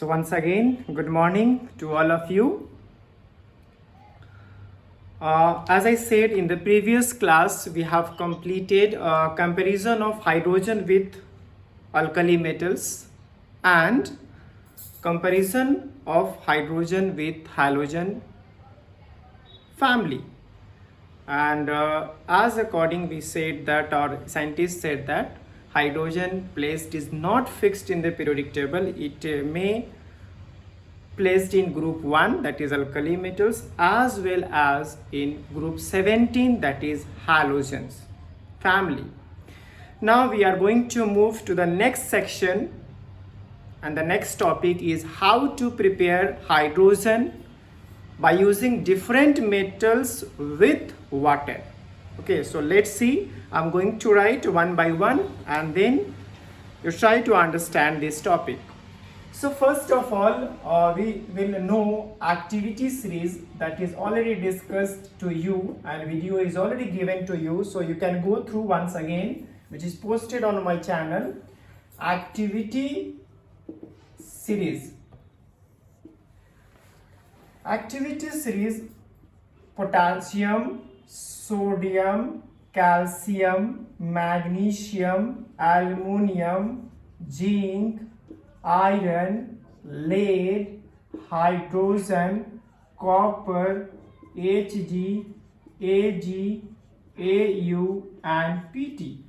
So once again, good morning to all of you. As I said in the previous class, we have completed a comparison of hydrogen with alkali metals and comparison of hydrogen with halogen family. And as according we said that our scientists said that hydrogen placed is not fixed in the periodic table. It may placed in group 1, that is alkali metals, as well as in group 17, that is halogens family. Now we are going to move to the next section, and the next topic is how to prepare hydrogen by using different metals with water. Okay, so let's see. I'm going to write one by one and then you try to understand this topic. So first of all, we will know activity series that is already discussed to you and video is already given to you. So you can go through once again, which is posted on my channel. Activity series. Activity series: potassium, sodium, calcium, magnesium, aluminium, zinc, iron, lead, hydrogen, copper, Hg, Ag, Au and Pt.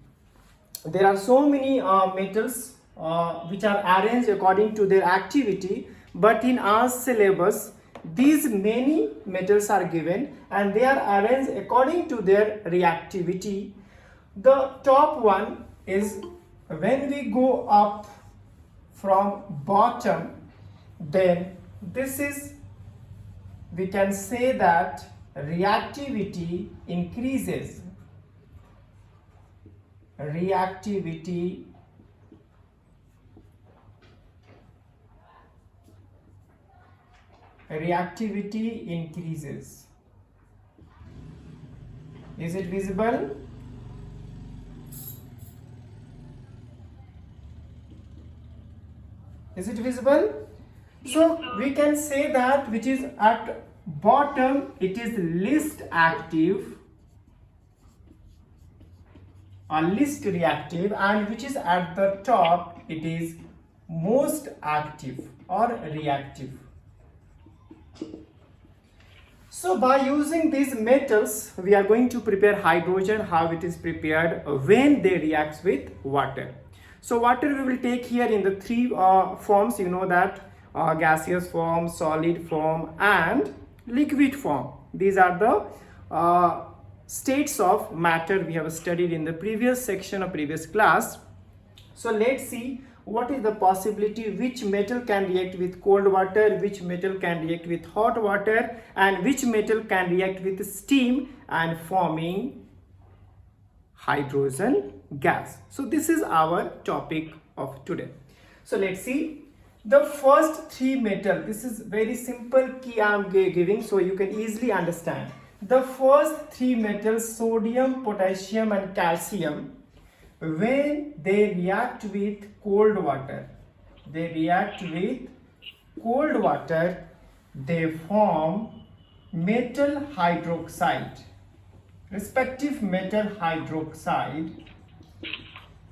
There are so many metals which are arranged according to their activity, but in our syllabus these many metals are given and they are arranged according to their reactivity. The top one is when we go up from bottom, then this is, we can say that reactivity increases. Reactivity increases. Is it visible? Is it visible? So we can say that which is at bottom it is least active or least reactive, and which is at the top it is most active or reactive. So by using these metals we are going to prepare hydrogen, how it is prepared when they react with water. So water we will take here in the three forms, you know that gaseous form, solid form and liquid form. These are the states of matter we have studied in the previous section of previous class. So let's see what is the possibility, which metal can react with cold water, which metal can react with hot water and which metal can react with steam and forming hydrogen gas. So this is our topic of today. So let's see the first three metal. This is very simple key I am giving so you can easily understand. The first three metals, sodium, potassium and calcium, when they react with cold water, they form metal hydroxide. Respective metal hydroxide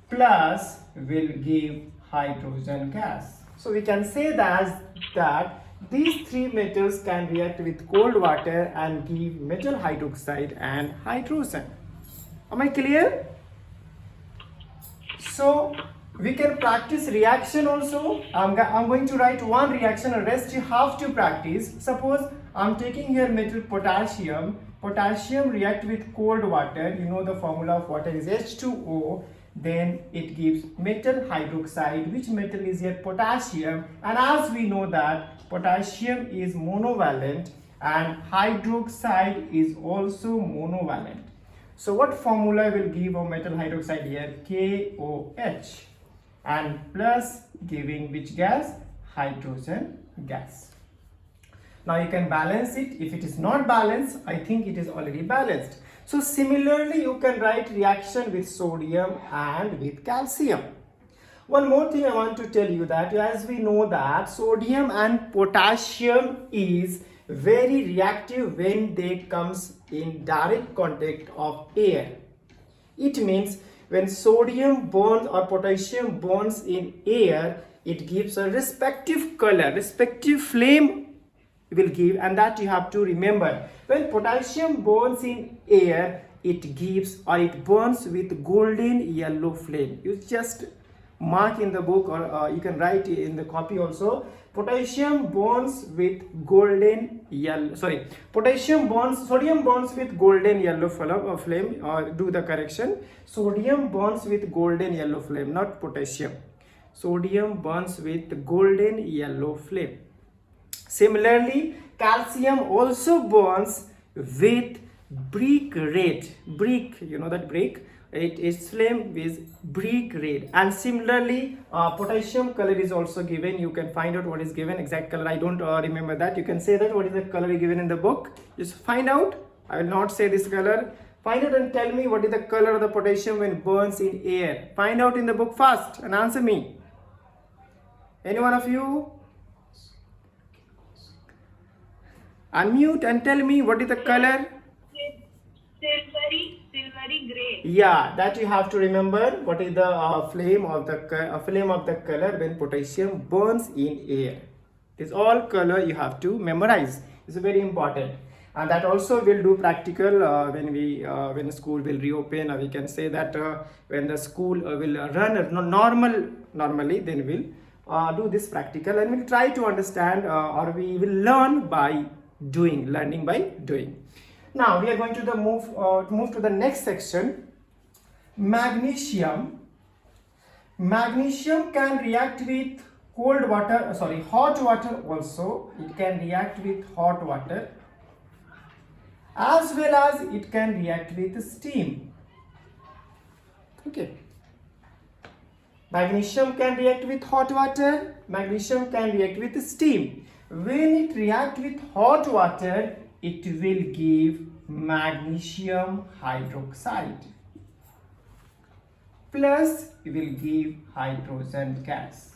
plus will give hydrogen gas. So we can say that these three metals can react with cold water and give metal hydroxide and hydrogen. Am I clear? So we can practice reaction also. I'm going to write one reaction and rest you have to practice. Suppose I'm taking here metal potassium. Potassium react with cold water. You know the formula of water is H2O. Then it gives metal hydroxide. Which metal is here? Potassium. And as we know that potassium is monovalent and hydroxide is also monovalent. So what formula will give a metal hydroxide here? KOH. And plus giving which gas? Hydrogen gas. Now you can balance it. If it is not balanced, I think it is already balanced. So similarly you can write reaction with sodium and with calcium. One more thing I want to tell you, that as we know that sodium and potassium is very reactive when they comes in direct contact of air. It means when sodium bonds or potassium bonds in air, it gives a respective color, respective flame will give, and that you have to remember. When potassium bonds in air, it gives or it burns with golden yellow flame. You just mark in the book, or you can write in the copy also. Potassium bonds with golden yellow, sorry, potassium bonds, sodium bonds with golden yellow flame, or do the correction, sodium bonds with golden yellow flame, not potassium. Sodium bonds with golden yellow flame. Similarly, calcium also bonds with brick red. Brick, you know that brick, its flame is brick red. And similarly, potassium color is also given. You can find out what is given, exact color I don't remember that. You can say that what is the color given in the book. Just find out. I will not say this color. Find out and tell me what is the color of the potassium when burns in air. Find out in the book fast and answer me. Any one of you? Unmute and tell me what is the color. Silvery gray. Yeah, that you have to remember. What is the flame of the color when potassium burns in air. This all color you have to memorize. It's very important, and that also will do practical when the school will reopen. Or we can say that when the school will run normally, then we'll do this practical, and we'll try to understand, or we will learn by doing. Learning by doing. Now we are going to move to the next section. Magnesium. Magnesium can react with hot water also. It can react with hot water, as well as it can react with steam. Okay. Magnesium can react with hot water. Magnesium can react with steam. When it reacts with hot water, it will give magnesium hydroxide, plus it will give hydrogen gas.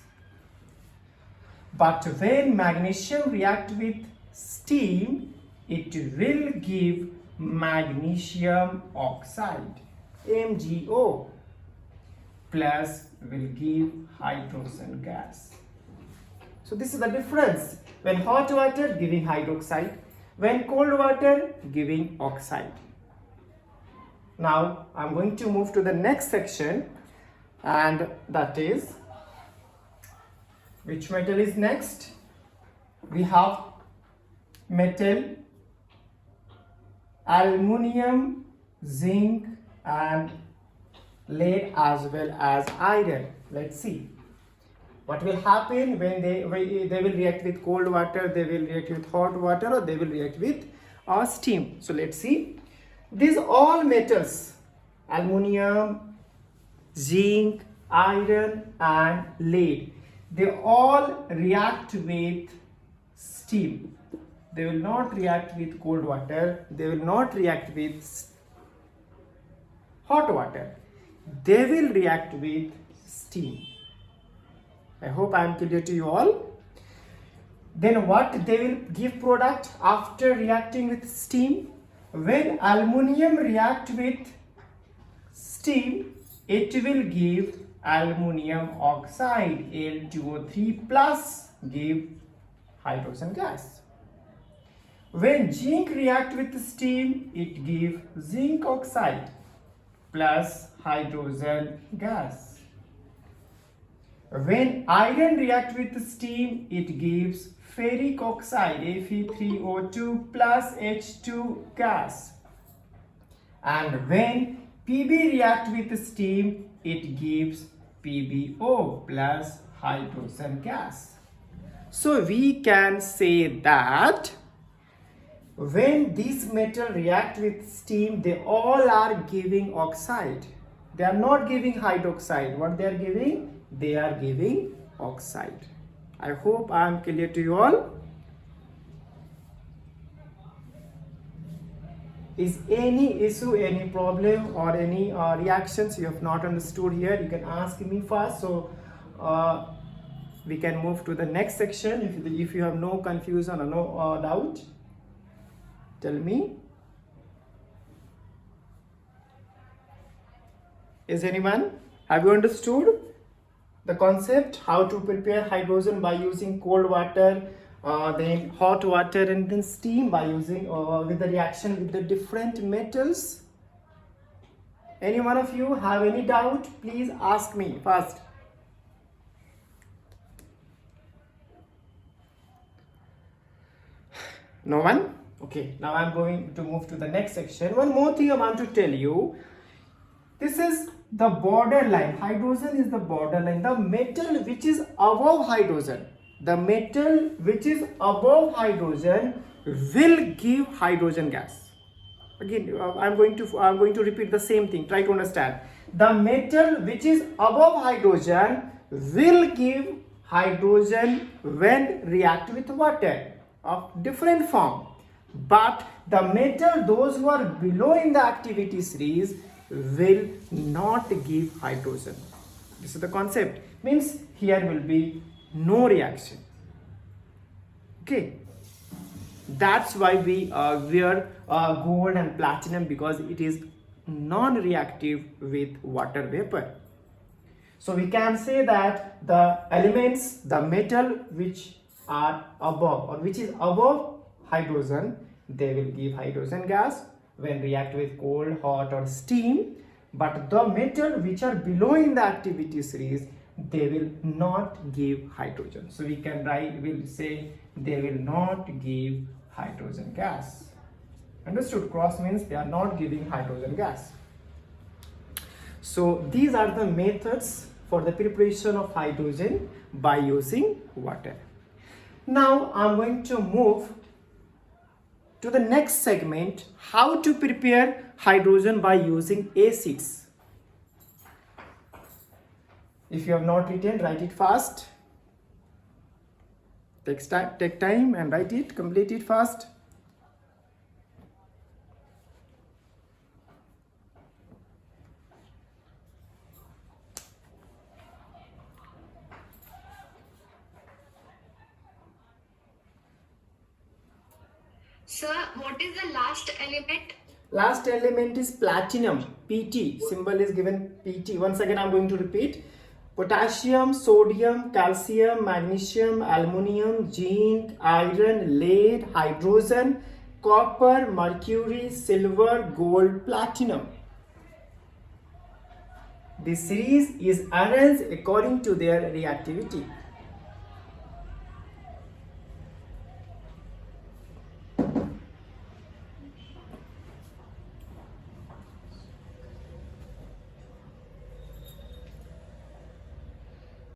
But when magnesium reacts with steam, it will give magnesium oxide, MgO, plus will give hydrogen gas. So this is the difference. When hot water giving hydroxide, when cold water giving oxide. Now I'm going to move to the next section, and that is, which metal is next? We have metal, aluminium, zinc, and lead, as well as iron. Let's see what will happen when they will react with cold water, they will react with hot water, or they will react with steam. So let's see. These all metals, aluminium, zinc, iron, and lead, they all react with steam. They will not react with cold water, they will not react with hot water, they will react with steam. I hope I am clear to you all. Then what they will give product after reacting with steam? When aluminium react with steam, it will give aluminium oxide, Al2O3 plus, give hydrogen gas. When zinc react with steam, it gives zinc oxide plus hydrogen gas. When iron react with steam, it gives ferric oxide, Fe3O2 plus H2 gas. And when Pb react with steam, it gives PbO plus hydrogen gas. So we can say that when these metals react with steam, they all are giving oxide. They are not giving hydroxide. What they are giving? They are giving oxide. I hope I am clear to you all. Is any issue, any problem, or any reactions you have not understood here, you can ask me first, so we can move to the next section. If you have no confusion or no doubt, tell me. Is anyone? Have you understood the concept? How to prepare hydrogen by using cold water, then hot water, and then steam by using with the reaction with the different metals? Any one of you have any doubt? Please ask me first. No one? Okay, now I'm going to move to the next section. One more thing I want to tell you. This is the borderline. Hydrogen is the borderline. The metal which is above hydrogen, will give hydrogen gas. Again, I'm going to repeat the same thing. Try to understand. The metal which is above hydrogen will give hydrogen when react with water of different form. But the metal, those who are below in the activity series, will not give hydrogen. This is the concept. Means here will be no reaction. Okay. That's why we wear gold and platinum, because it is non-reactive with water vapor. So we can say that the elements, the metal which are above or which is above hydrogen, they will give hydrogen gas when react with cold, hot or steam. But the metal which are below in the activity series, they will not give hydrogen. So we can write, we'll say they will not give hydrogen gas. Understood? Cross means they are not giving hydrogen gas. So these are the methods for the preparation of hydrogen by using water. Now I'm going to move to the next segment, how to prepare hydrogen by using acids. If you have not written, write it fast. Take time and write it, complete it fast. Sir, what is the last element? Last element is platinum, Pt. Symbol is given Pt. Once again, I'm going to repeat. Potassium, sodium, calcium, magnesium, aluminium, zinc, iron, lead, hydrogen, copper, mercury, silver, gold, platinum. This series is arranged according to their reactivity.